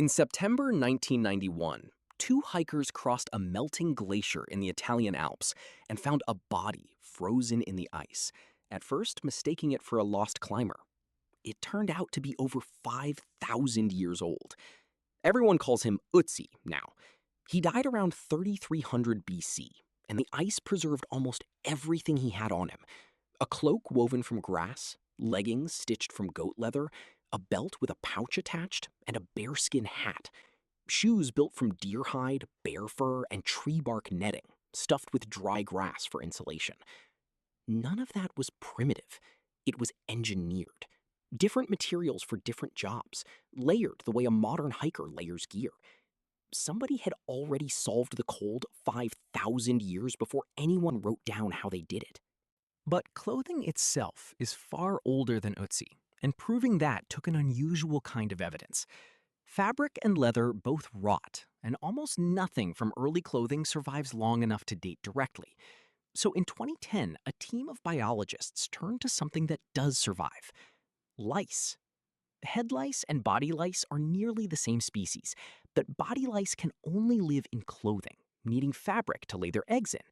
In September 1991, two hikers crossed a melting glacier in the Italian Alps and found a body frozen in the ice, at first mistaking it for a lost climber. It turned out to be over 5,000 years old. Everyone calls him Ötzi now. He died around 3300 BC, and the ice preserved almost everything he had on him. A cloak woven from grass, leggings stitched from goat leather, a belt with a pouch attached, and a bearskin hat. Shoes built from deer hide, bear fur, and tree bark netting, stuffed with dry grass for insulation. None of that was primitive. It was engineered. Different materials for different jobs, layered the way a modern hiker layers gear. Somebody had already solved the cold 5,000 years before anyone wrote down how they did it. But clothing itself is far older than Ötzi, and proving that took an unusual kind of evidence. Fabric and leather both rot, and almost nothing from early clothing survives long enough to date directly. So in 2010, a team of biologists turned to something that does survive: lice. Head lice and body lice are nearly the same species, but body lice can only live in clothing, needing fabric to lay their eggs in.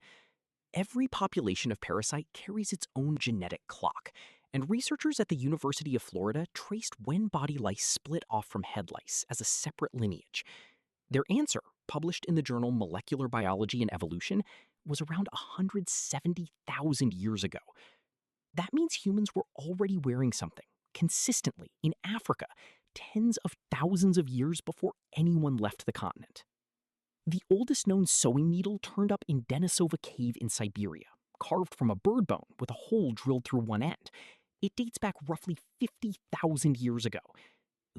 Every population of parasite carries its own genetic clock, and researchers at the University of Florida traced when body lice split off from head lice as a separate lineage. Their answer, published in the journal Molecular Biology and Evolution, was around 170,000 years ago. That means humans were already wearing something, consistently, in Africa, tens of thousands of years before anyone left the continent. The oldest known sewing needle turned up in Denisova Cave in Siberia, carved from a bird bone with a hole drilled through one end. It dates back roughly 50,000 years ago.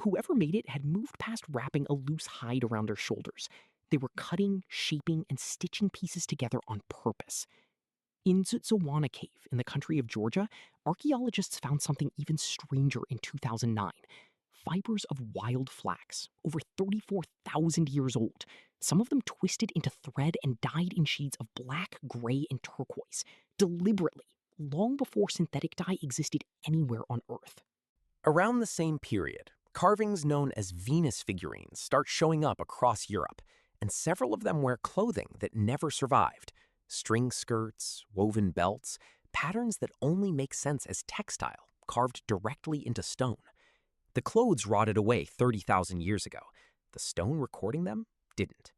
Whoever made it had moved past wrapping a loose hide around their shoulders. They were cutting, shaping, and stitching pieces together on purpose. In Zutzawana Cave in the country of Georgia, archaeologists found something even stranger in 2009. Fibers of wild flax, over 34,000 years old, some of them twisted into thread and dyed in shades of black, gray, and turquoise, deliberately, long before synthetic dye existed anywhere on Earth. Around the same period, carvings known as Venus figurines start showing up across Europe, and several of them wear clothing that never survived: string skirts, woven belts, patterns that only make sense as textile, carved directly into stone. The clothes rotted away 30,000 years ago. The stone recording them didn't.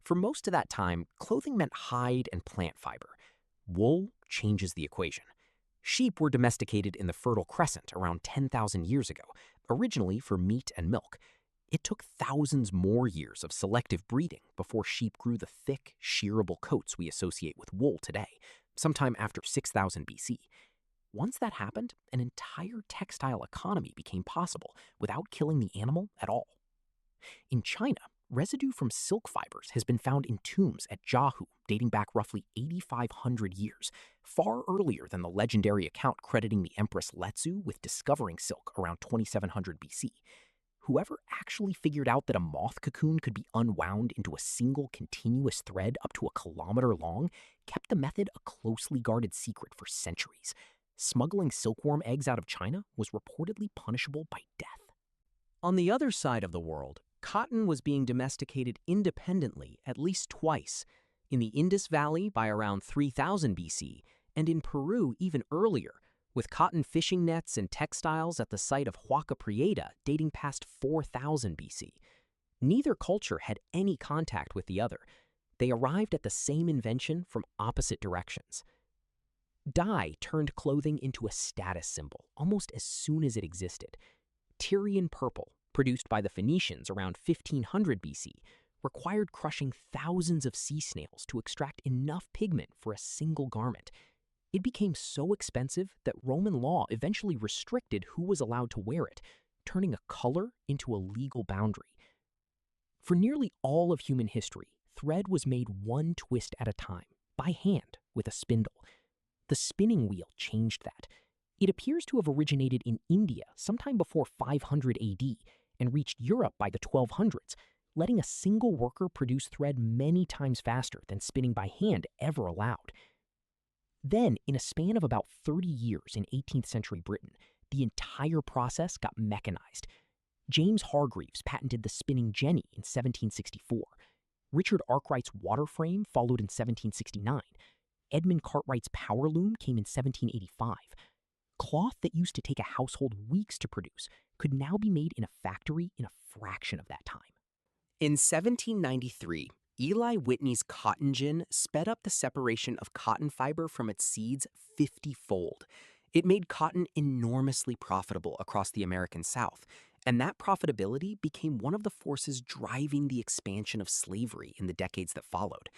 For most of that time, clothing meant hide and plant fiber. Wool changes the equation. Sheep were domesticated in the Fertile Crescent around 10,000 years ago, originally for meat and milk. It took thousands more years of selective breeding before sheep grew the thick, shearable coats we associate with wool today, sometime after 6000 BC. Once that happened, an entire textile economy became possible without killing the animal at all. In China, residue from silk fibers has been found in tombs at Jiahu dating back roughly 8,500 years, far earlier than the legendary account crediting the Empress Letsu with discovering silk around 2700 BC. Whoever actually figured out that a moth cocoon could be unwound into a single continuous thread up to a kilometer long kept the method a closely guarded secret for centuries. Smuggling silkworm eggs out of China was reportedly punishable by death. On the other side of the world, cotton was being domesticated independently at least twice: in the Indus Valley by around 3000 BC, and in Peru even earlier, with cotton fishing nets and textiles at the site of Huaca Prieta dating past 4000 BC. Neither culture had any contact with the other. They arrived at the same invention from opposite directions. Dye turned clothing into a status symbol almost as soon as it existed. Tyrian purple, produced by the Phoenicians around 1500 BC, required crushing thousands of sea snails to extract enough pigment for a single garment. It became so expensive that Roman law eventually restricted who was allowed to wear it, turning a color into a legal boundary. For nearly all of human history, thread was made one twist at a time, by hand, with a spindle. The spinning wheel changed that. It appears to have originated in India sometime before 500 AD and reached Europe by the 1200s, letting a single worker produce thread many times faster than spinning by hand ever allowed. Then, in a span of about 30 years in 18th century Britain, the entire process got mechanized. James Hargreaves patented the spinning jenny in 1764. Richard Arkwright's water frame followed in 1769. Edmund Cartwright's power loom came in 1785. Cloth that used to take a household weeks to produce could now be made in a factory in a fraction of that time. In 1793, Eli Whitney's cotton gin sped up the separation of cotton fiber from its seeds 50-fold. It made cotton enormously profitable across the American South, and that profitability became one of the forces driving the expansion of slavery in the decades that followed.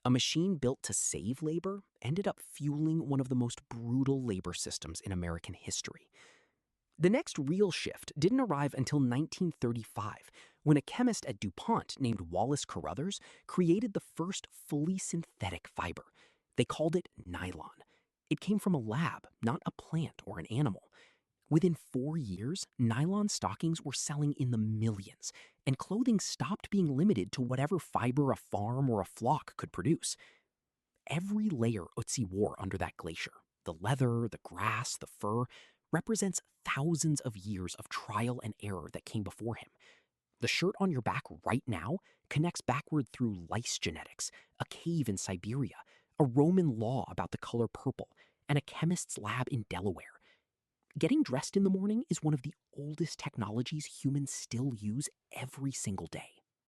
A machine built to save labor ended up fueling one of the most brutal labor systems in American history. The next real shift didn't arrive until 1935, when a chemist at DuPont named Wallace Carruthers created the first fully synthetic fiber. They called it nylon. It came from a lab, not a plant or an animal. Within 4 years, nylon stockings were selling in the millions, and clothing stopped being limited to whatever fiber a farm or a flock could produce. Every layer Ötzi wore under that glacier, the leather, the grass, the fur, represents thousands of years of trial and error that came before him. The shirt on your back right now connects backward through lice genetics, a cave in Siberia, a Roman law about the color purple, and a chemist's lab in Delaware. Getting dressed in the morning is one of the oldest technologies humans still use every single day.